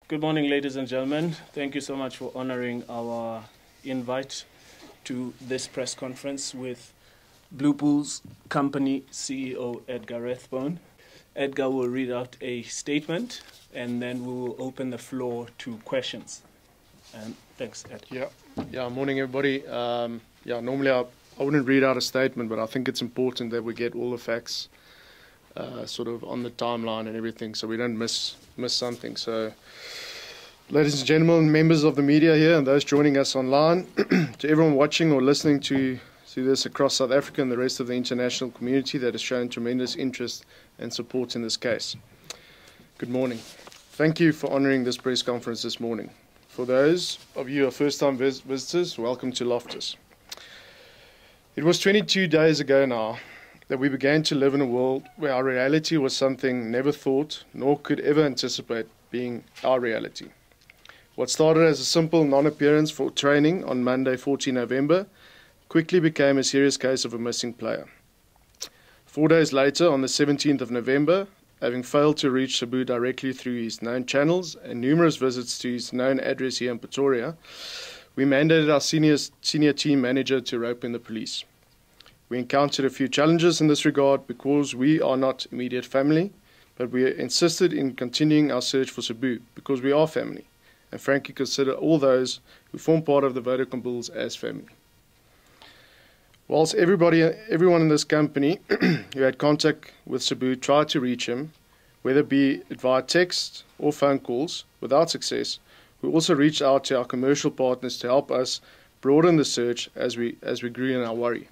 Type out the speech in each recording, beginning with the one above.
Good morning, ladies and gentlemen. Thank you so much for honoring our invite to this press conference with Blue Bulls Company CEO Edgar Rathbone. Edgar will read out a statement and then we will open the floor to questions. And thanks, Ed. Morning, everybody. Normally I wouldn't read out a statement, but I think it's important that we get all the facts sort of on the timeline and everything, so we don't miss something. So, ladies and gentlemen, members of the media here and those joining us online, to everyone watching or listening to this across South Africa and the rest of the international community that has shown tremendous interest and support in this case. Good morning. Thank you for honouring this press conference this morning. For those of you who are first-time visitors, welcome to Loftus. It was 22 days ago now that we began to live in a world where our reality was something never thought nor could ever anticipate being our reality. What started as a simple non-appearance for training on Monday, 14 November, quickly became a serious case of a missing player. 4 days later, on the 17th of November, having failed to reach Sbu directly through his known channels and numerous visits to his known address here in Pretoria, we mandated our senior team manager to rope in the police. We encountered a few challenges in this regard because we are not immediate family, but we insisted in continuing our search for Sbu because we are family, and frankly consider all those who form part of the Vodacom Bulls as family. Whilst everyone in this company who had contact with Sbu tried to reach him, whether it be via text or phone calls, without success, we also reached out to our commercial partners to help us broaden the search as we grew in our worry.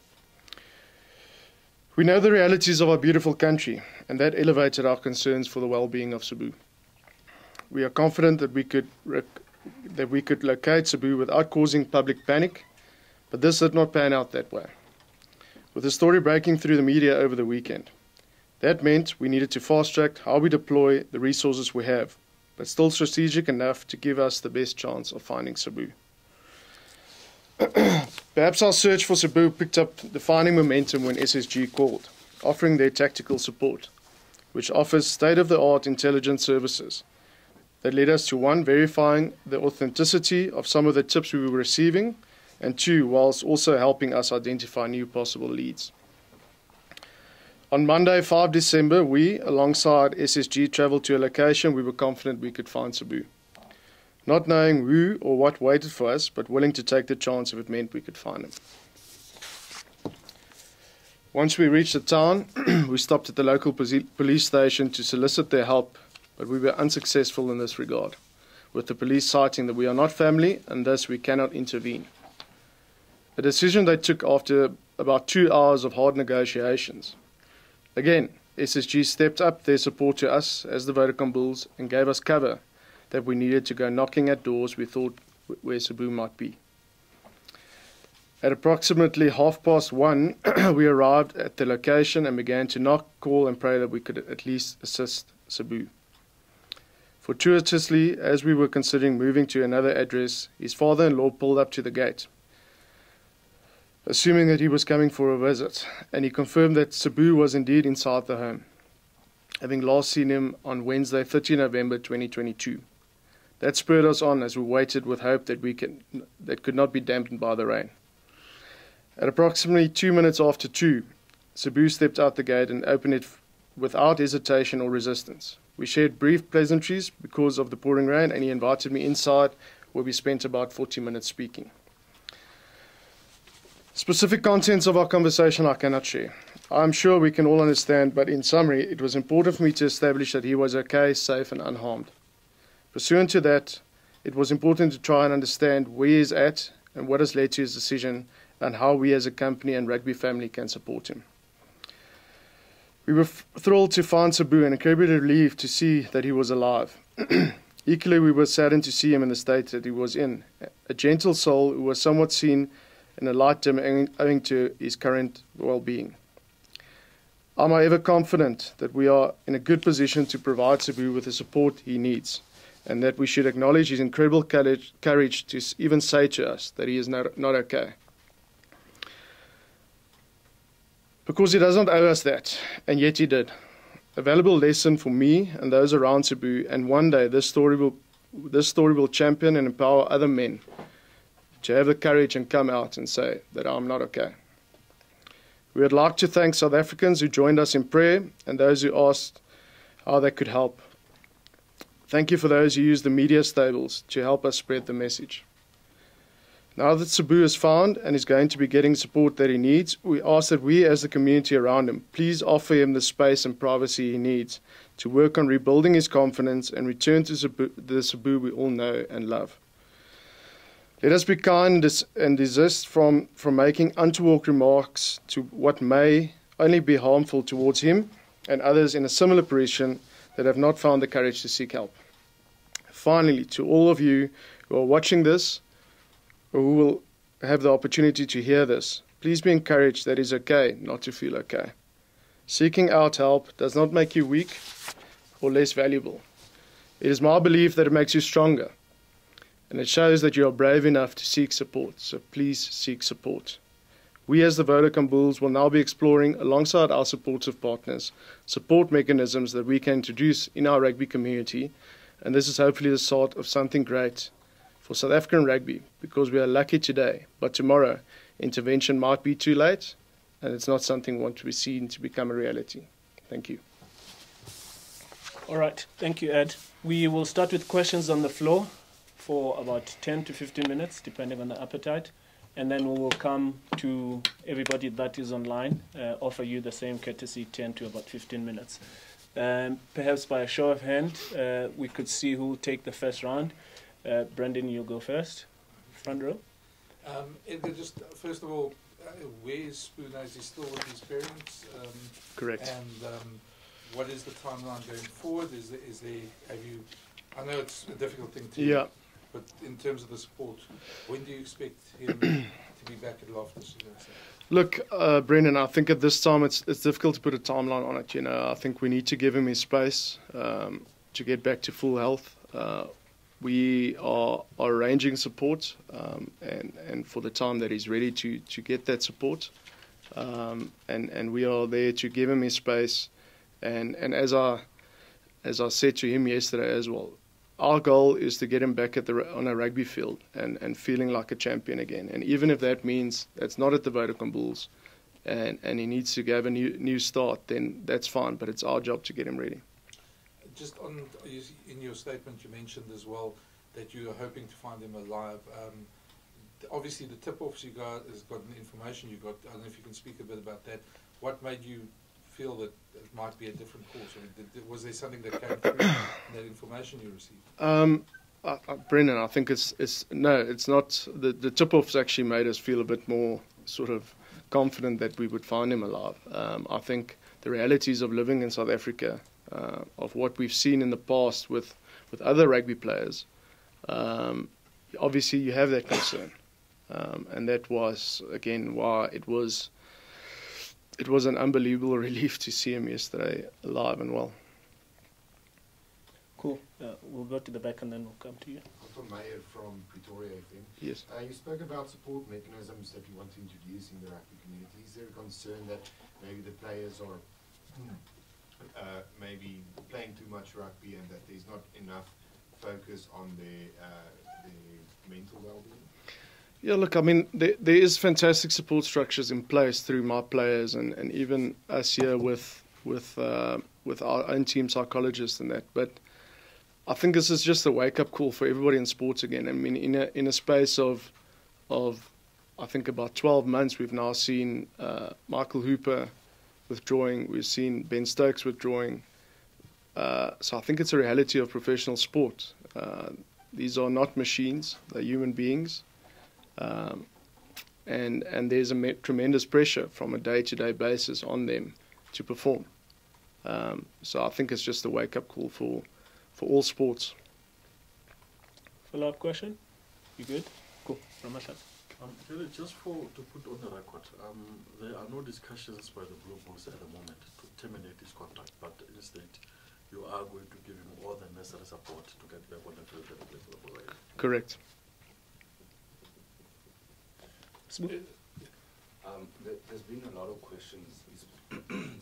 We know the realities of our beautiful country, and that elevated our concerns for the well-being of Sbu. We are confident that we could locate Sbu without causing public panic, but this did not pan out that way, with the story breaking through the media over the weekend. That meant we needed to fast-track how we deploy the resources we have, but still strategic enough to give us the best chance of finding Sbu. Perhaps our search for Sbu picked up defining momentum when SSG called, offering their tactical support, which offers state-of-the-art intelligence services that led us to, one, verifying the authenticity of some of the tips we were receiving, and two, whilst also helping us identify new possible leads. On Monday, 5 December, we, alongside SSG, travelled to a location we were confident we could find Sbu. Not knowing who or what waited for us, but willing to take the chance if it meant we could find him. Once we reached the town, we stopped at the local police station to solicit their help, but we were unsuccessful in this regard, with the police citing that we are not family and thus we cannot intervene. A decision they took after about 2 hours of hard negotiations. Again, SSG stepped up their support to us as the Vodacom Bulls and gave us cover that we needed to go knocking at doors we thought where Sbu might be. At approximately 1:30, we arrived at the location and began to knock, call and pray that we could at least assist Sbu. Fortuitously, as we were considering moving to another address, his father-in-law pulled up to the gate, assuming that he was coming for a visit, and he confirmed that Sbu was indeed inside the home, having last seen him on Wednesday, 30 November 2022. That spurred us on as we waited with hope that could not be dampened by the rain. At approximately 2 minutes after 2, Sbu stepped out the gate and opened it without hesitation or resistance. We shared brief pleasantries because of the pouring rain, and he invited me inside, where we spent about 40 minutes speaking. Specific contents of our conversation I cannot share. I'm sure we can all understand, but in summary, it was important for me to establish that he was okay, safe and unharmed. Pursuant to that, it was important to try and understand where he is at and what has led to his decision and how we as a company and rugby family can support him. We were thrilled to find Sbu and incredibly relieved to see that he was alive. Equally, we were saddened to see him in the state that he was in, a gentle soul who was somewhat seen in a light dim owing to his current well-being. I'm however confident that we are in a good position to provide Sbu with the support he needs, and that we should acknowledge his incredible courage to even say to us that he is not okay. Because he does not owe us that, and yet he did. A valuable lesson for me and those around Sbu, and one day this story will This story will champion and empower other men to have the courage and come out and say that I'm not okay. We would like to thank South Africans who joined us in prayer and those who asked how they could help. Thank you for those who used the media stables to help us spread the message. Now that Sbu is found and is going to be getting support that he needs, we ask that we as the community around him please offer him the space and privacy he needs to work on rebuilding his confidence and return to the Sbu we all know and love. Let us be kind and desist from making untoward remarks to what may only be harmful towards him and others in a similar position that have not found the courage to seek help. Finally, to all of you who are watching this, or who will have the opportunity to hear this, please be encouraged that it is okay not to feel okay. Seeking out help does not make you weak or less valuable. It is my belief that it makes you stronger, and it shows that you are brave enough to seek support, so please seek support. We as the Vodacom Bulls will now be exploring, alongside our supportive partners, support mechanisms that we can introduce in our rugby community, and this is hopefully the start of something great for South African rugby, because we are lucky today, but tomorrow intervention might be too late, and it's not something we want to be seen to become a reality. Thank you. All right, thank you, Ed. We will start with questions on the floor for about 10 to 15 minutes, depending on the appetite, and then we will come to everybody that is online, offer you the same courtesy, 10 to about 15 minutes. Perhaps by a show of hand, we could see who will take the first round. Brendan, you'll go first. Front row. Just first of all, where is Sbu now? Is he still with his parents? Correct. And what is the timeline going forward? I know it's a difficult thing to, but in terms of the support, when do you expect him to be back at Loftus? Look, Brendan, I think at this time it's difficult to put a timeline on it. I think we need to give him his space to get back to full health. We are arranging support and for the time that he's ready to get that support. And we are there to give him his space. And as I said to him yesterday as well, our goal is to get him back on a rugby field and feeling like a champion again. And even if that means it's not at the Vodacom Bulls and he needs to have a new start, then that's fine. But it's our job to get him ready. Just in your statement, you mentioned as well that you are hoping to find him alive. Obviously, the tip-offs you got has gotten information you got. I don't know if you can speak a bit about that. What made you feel that it might be a different course? I mean, was there something that came through in that information you received? Brendan, I think it's not. The tip-offs actually made us feel a bit more sort of confident that we would find him alive. I think the realities of living in South Africa, of what we've seen in the past with other rugby players, obviously you have that concern, and that was again why it was an unbelievable relief to see him yesterday alive and well. Cool. We'll go to the back and then we'll come to you. From Meyer from Pretoria, I think. Yes. You spoke about support mechanisms that you want to introduce in the rugby community. Is there a concern that maybe the players are maybe playing too much rugby and that there's not enough focus on their mental well-being? Yeah, look, I mean, there is fantastic support structures in place through my players and even us here with our own team psychologists and that. But I think this is just a wake-up call for everybody in sports again. I mean, in a space of I think about 12 months, we've now seen Michael Hooper withdrawing. We've seen Ben Stokes withdrawing. So I think it's a reality of professional sport. These are not machines; they're human beings. And there's a tremendous pressure from a day-to-day basis on them to perform. So I think it's just a wake-up call for all sports. Follow-up question? You good? Cool. Ramasha. Just to put on the record, there are no discussions by the Blue Bulls at the moment to terminate his contract, but instead you are going to give him all the necessary support to get back on the field and play for the Bulls. Correct. There's been a lot of questions.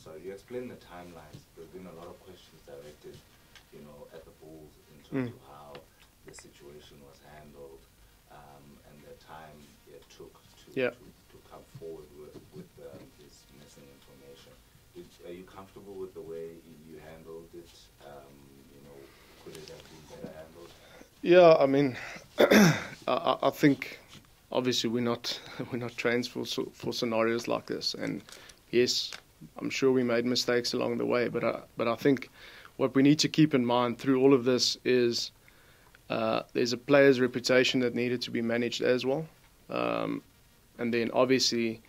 Sorry, you explained the timelines. There's been a lot of questions directed, at the Bulls in terms of how situation was handled, and the time it took to Yeah. to come forward with this missing information. Are you comfortable with the way you handled it? Could it have been better handled? Yeah, I mean, I think obviously we're not trained for scenarios like this, and yes, I'm sure we made mistakes along the way, but I think what we need to keep in mind through all of this is there's a player's reputation that needed to be managed as well, and then obviously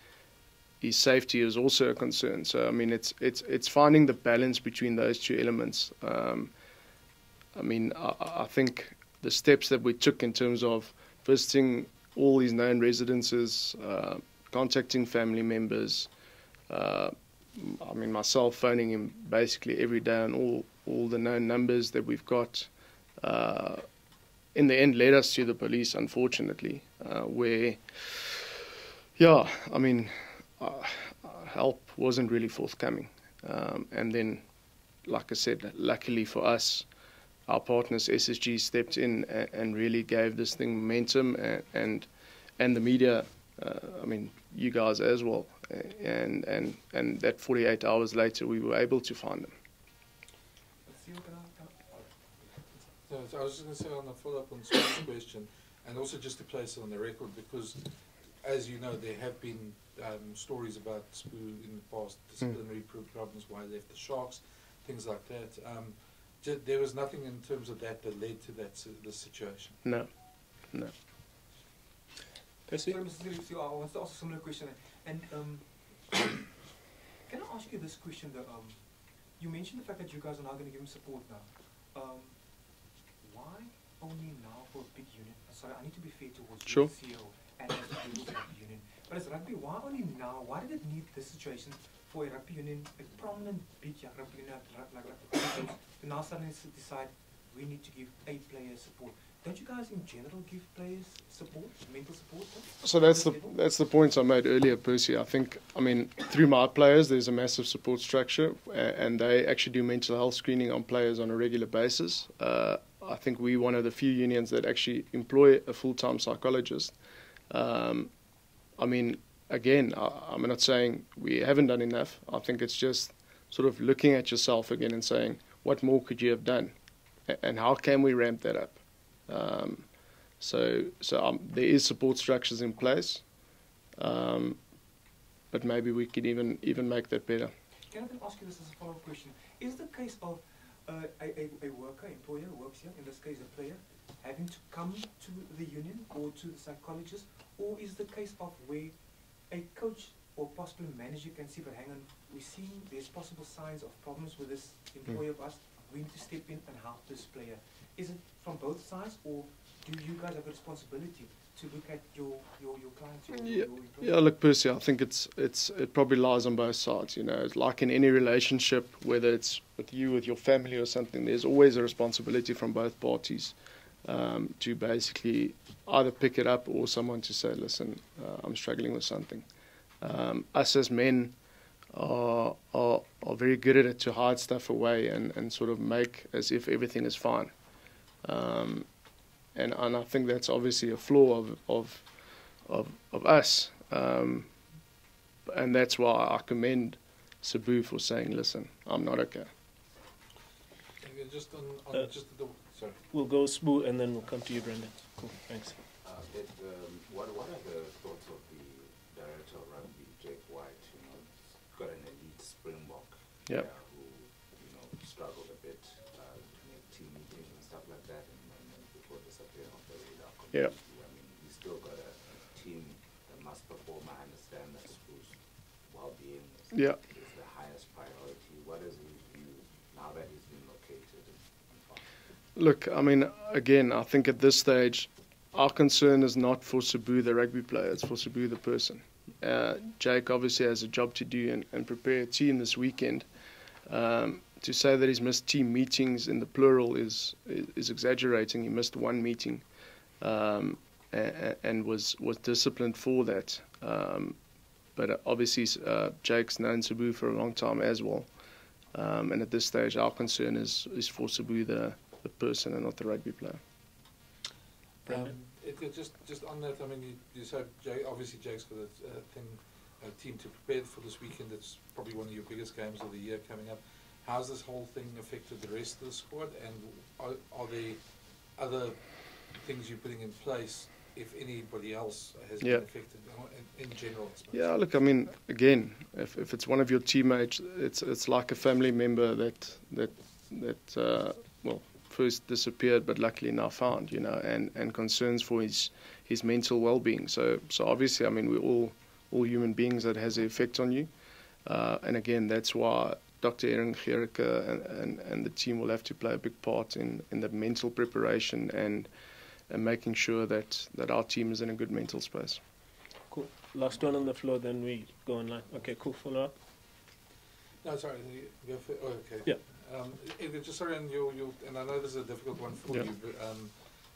his safety is also a concern. So I mean, it's finding the balance between those two elements. I mean, I think the steps that we took in terms of visiting all these known residences, contacting family members, I mean, myself phoning him basically every day on all the known numbers that we've got, in the end led us to the police, unfortunately, where, yeah, I mean, help wasn't really forthcoming. And then, like I said, luckily for us, our partners SSG stepped in and really gave this thing momentum, and the media, I mean, you guys as well, and that 48 hours later we were able to find them. So I was just going to say on a follow-up on Sbu's question, and also just to place it on the record, because as you know, there have been stories about Sbu in the past, disciplinary problems, why he left the Sharks, things like that. There was nothing in terms of that led to the situation. No. Percy? Sorry, Mr. Zulu, I want to ask a similar question. And can I ask you this question though? You mentioned the fact that you guys are now going to give him support now. Why only now for a big unit? Sorry, I need to be fair towards Sure. you, CEO, and as the Blues rugby union. But as rugby, why only now? Why did it need this situation for a rugby union, a prominent big rugby union like the Blues, to now suddenly decide we need to give a player support? Don't you guys in general give players support, mental support? So that's the points I made earlier, Percy. I mean, through my players, there's a massive support structure, and they actually do mental health screening on players on a regular basis. I think we're one of the few unions that actually employ a full-time psychologist. I mean, again, I'm not saying we haven't done enough. I think it's just sort of looking at yourself again and saying, what more could you have done? And how can we ramp that up? So there is support structures in place, but maybe we could even make that better. Can I then ask you this as a follow-up question? Is the case of a worker, employer who works here, in this case a player, having to come to the union or to the psychologist, or is the case of where a coach or possibly manager can see, but hang on, we're seeing there's possible signs of problems with this employer of us, we need to step in and help this player? Is it from both sides, or do you guys have a responsibility to look at your clients? Your Yeah, look, Percy, I think it probably lies on both sides. You know, it's like in any relationship, whether it's with you, with your family, or something. There's always a responsibility from both parties to basically either pick it up or someone to say, "Listen, I'm struggling with something." Us as men are very good at it to hide stuff away and sort of make as if everything is fine. And I think that's obviously a flaw of us, and that's why I commend Sbu for saying, "Listen, I'm not okay." And then just on sorry. We'll go Sbu and then we'll come to you, Brendan. Cool, thanks. What are the thoughts of the director of rugby, Jake White? You know, he's got an elite Springbok Yeah. who struggled a bit to make team meetings and stuff like that, and before disappearing off the radar Yeah. completely. I mean, he's still got a team that must perform. I understand that Sbu's well-being Yeah. is the highest priority. What is his view now that he's been located and found? Look, I mean, again, I think at this stage, our concern is not for Sbu, the rugby player, it's for Sbu, the person. Jake obviously has a job to do and prepare a team this weekend. To say that he's missed team meetings in the plural is exaggerating. He missed one meeting and was disciplined for that. But obviously, Jake's known Sbu for a long time as well. And at this stage, our concern is for Sbu, the person, and not the rugby player. Just on that, I mean, you said obviously Jake's got a team to prepare for this weekend. It's probably one of your biggest games of the year coming up. How's this whole thing affected the rest of the squad, and are there other things you're putting in place if anybody else has been affected in general? I suppose? Yeah, look, I mean, again, if it's one of your teammates, it's like a family member that first disappeared but luckily now found, you know, and concerns for his mental well-being. So obviously, I mean, we're all human beings that has an effect on you, and again, that's why Dr. Aaron Gericke and the team will have to play a big part in the mental preparation and making sure that our team is in a good mental space. Cool. Last one on the floor, then we go online. Okay, cool. Follow up. No, sorry. Go for, okay. Yeah. Just sorry, and and I know this is a difficult one for you,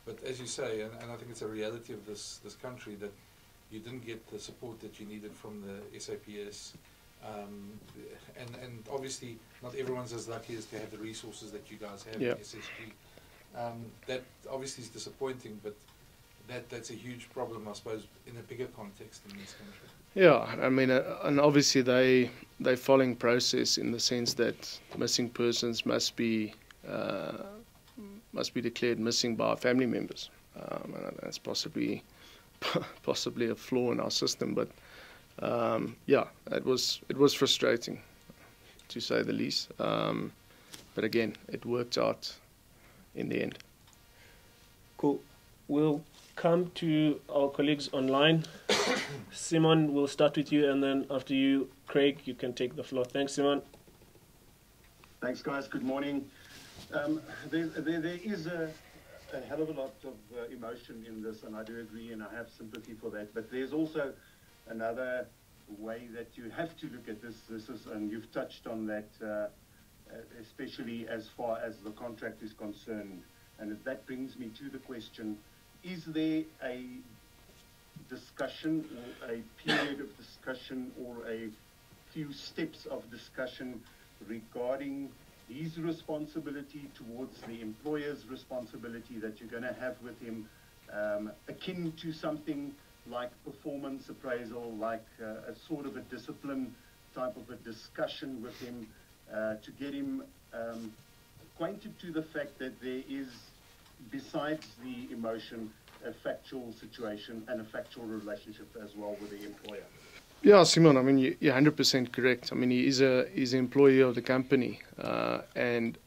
but as you say, and I think it's a reality of this country, that you didn't get the support that you needed from the SAPS, and obviously not everyone's as lucky as to have the resources that you guys have in SSG. That obviously is disappointing, but that's a huge problem, I suppose, in a bigger context in this country. Yeah, I mean, and obviously they're following process in the sense that missing persons must be declared missing by family members, and that's possibly a flaw in our system. But it was frustrating, to say the least. But again, it worked out in the end. Cool. We'll come to our colleagues online. Simon, we'll start with you, and then after you, Craig, you can take the floor. Thanks, Simon. Thanks, guys. Good morning. There is a hell of a lot of emotion in this, and I do agree, and I have sympathy for that. But there's also another way that you have to look at this. This is, and you've touched on that, especially as far as the contract is concerned. And that brings me to the question: is there a discussion or a period of discussion or a few steps of discussion regarding his responsibility towards the employer's responsibility that you're going to have with him, akin to something like performance appraisal, like a sort of a discipline type of a discussion with him, to get him acquainted to the fact that there is, besides the emotion, a factual situation and a factual relationship as well with the employer? Yeah, Simon, I mean, you're 100% correct. I mean, he's an employee of the company, and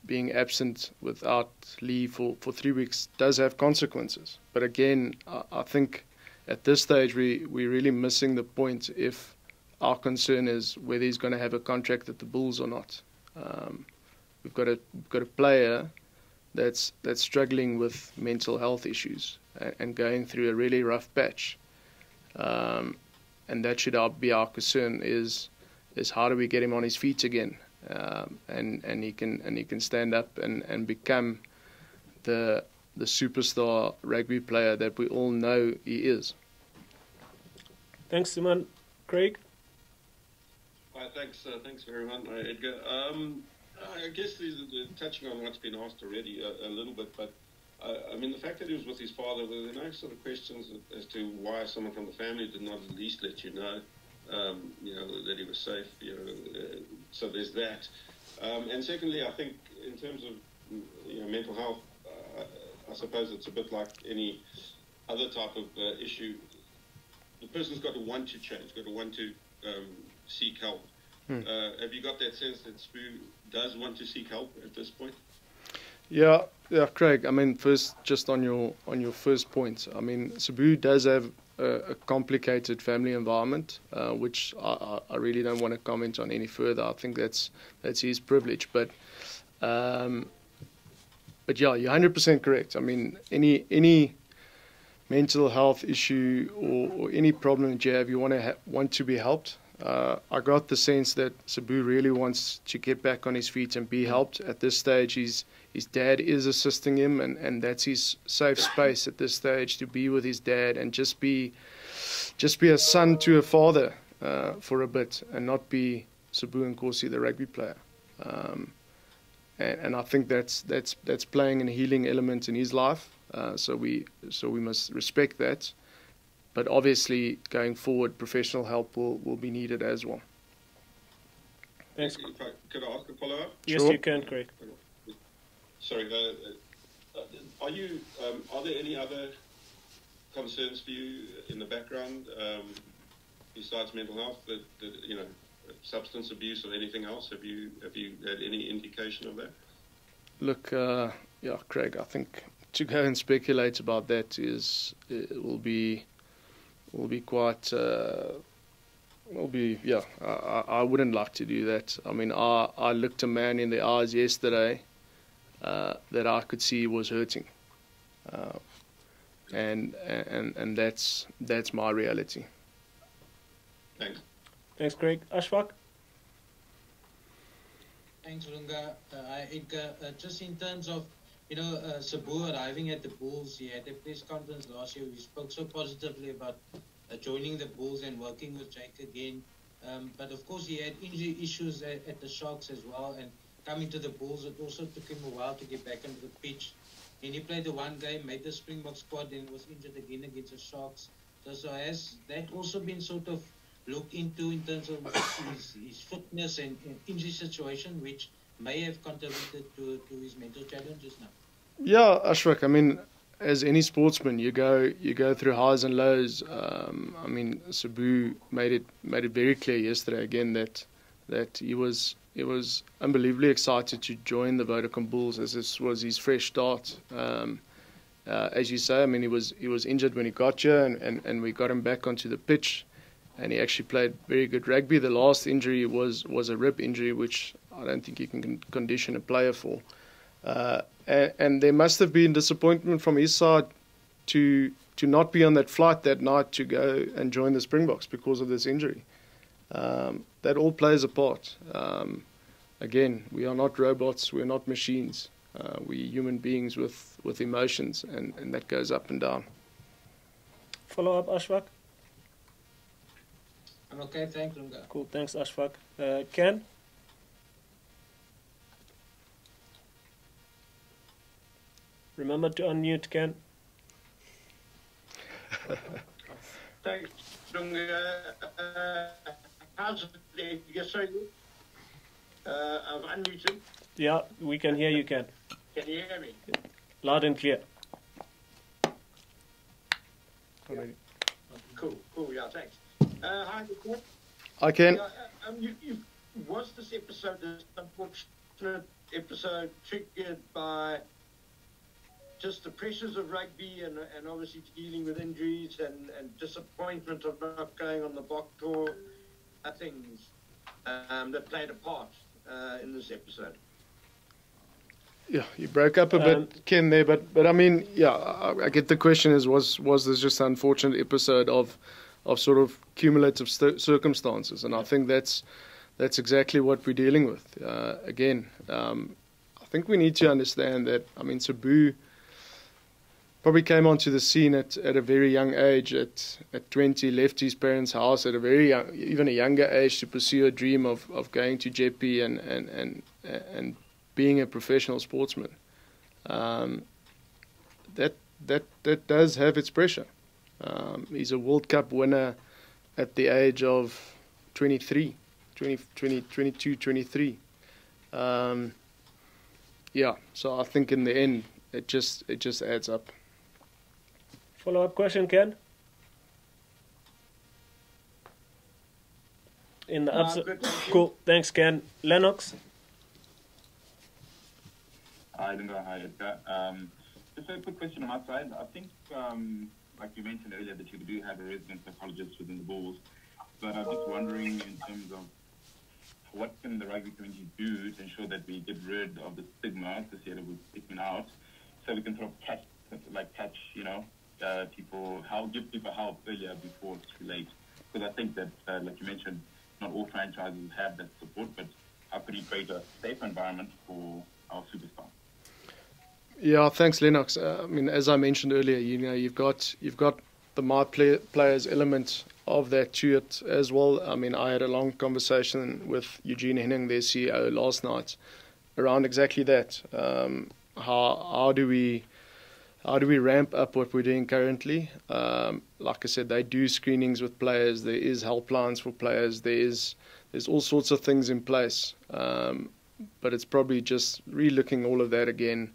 being absent without leave for 3 weeks does have consequences. But again, I think at this stage we're really missing the point if our concern is whether he's going to have a contract at the Bulls or not. We've got a player that's struggling with mental health issues and going through a really rough patch. And that should be our concern: is how do we get him on his feet again, and he can stand up and become the superstar rugby player that we all know he is. Thanks, Simon. Craig? Thanks very much, Edgar. I guess touching on what's been asked already a little bit, but I mean, the fact that he was with his father, there were no sort of questions as to why someone from the family did not at least let you know, that he was safe. So there's that. And secondly, I think in terms of mental health, I suppose it's a bit like any other type of issue. The person's got to want to change, got to want to seek help. Have you got that sense that Sbu does want to seek help at this point? Yeah, Craig. I mean, first, just on your first point, I mean, Sbu does have a complicated family environment, which I really don't want to comment on any further. I think that's his privilege. But yeah, you're 100% correct. I mean, any mental health issue or any problem that you have, you want to be helped. I got the sense that Sbu really wants to get back on his feet and be helped. At this stage, his dad is assisting him, and that's his safe space at this stage, to be with his dad and just be a son to a father for a bit, and not be Sbu Nkosi, the rugby player. and I think that's playing a healing element in his life. So we must respect that. But obviously, going forward, professional help will be needed as well. Thanks. Could I ask a follow-up? Yes, Sure. you can, Craig. Sorry, are there any other concerns for you in the background besides mental health, that substance abuse or anything else? Have you had any indication of that? Look, Craig, I think to go and speculate about that will be quite. I wouldn't like to do that. I mean, I looked a man in the eyes yesterday that I could see was hurting, and that's my reality. Thanks. Thanks, Craig. Ashfaq? Thanks, Lunga. Edgar, just in terms of, Sbu arriving at the Bulls, he had a press conference last year. We spoke so positively about joining the Bulls and working with Jake again. But of course, he had injury issues at the Sharks as well. And coming to the Bulls, it also took him a while to get back onto the pitch. And he played the one game, made the Springbok squad, and was injured again against the Sharks. So has that also been sort of looked into in terms of his fitness and injury situation, which may have contributed to his mental challenges now? Yeah, Ashfaq, I mean, as any sportsman, you go through highs and lows. I mean, Sbu made it very clear yesterday again that he was unbelievably excited to join the Vodacom Bulls, as this was his fresh start. As you say, I mean, he was injured when he got here, and we got him back onto the pitch, and he actually played very good rugby. The last injury was a rib injury, which I don't think you can condition a player for. And there must have been disappointment from his side to not be on that flight that night to go and join the Springboks because of this injury. That all plays a part. Again, we are not robots, we're not machines. We're human beings with emotions, and that goes up and down. Follow up, Ashfaq? I'm okay, thanks, Lunga. Cool, thanks, Ashfaq. Ken? Remember to unmute, Ken. Thanks, Lunga. How's it? Sorry, I'm unmuted. Yeah, we can hear you, Ken. Can you hear me? Loud and clear. Yeah. Cool, yeah, thanks. Hi, Nicole. I can. Was this episode, this unfortunate episode, triggered by just the pressures of rugby and obviously dealing with injuries and disappointment of not going on the Bok tour, things that played a part in this episode? Yeah, you broke up a bit, Ken, there, but I mean, yeah, I get the question was this just an unfortunate episode of sort of cumulative circumstances, and I think that's exactly what we're dealing with. Again, I think we need to understand that, I mean, Sbu probably came onto the scene at a very young age, at 20, left his parents' house at a very young, even a younger age, to pursue a dream of going to Jeppe and being a professional sportsman. That does have its pressure. He's a World Cup winner at the age of 22, 23. Yeah, so I think in the end, it just adds up. Follow-up question, Ken? In the Good, cool, thanks, Ken. Lennox? Hi, Linda. Hi, Edgar. Just a quick question on my side. I think, like you mentioned earlier, that you do have a resident psychologist within the Bulls, but I'm just wondering in terms of what can the rugby community do to ensure that we get rid of the stigma associated with sticking out, so we can sort of catch people, give people help earlier before it's too late. Because I think that, like you mentioned, not all franchises have that support, but how can you create a safe environment for our superstars? Yeah, thanks, Lennox. I mean, as I mentioned earlier, you've got the my players element of that to it as well. I mean, I had a long conversation with Eugene Henning, their CEO, last night, around exactly that. How do we ramp up what we're doing currently? Like I said, they do screenings with players. There is helplines for players. There's all sorts of things in place. But it's probably just re-looking all of that again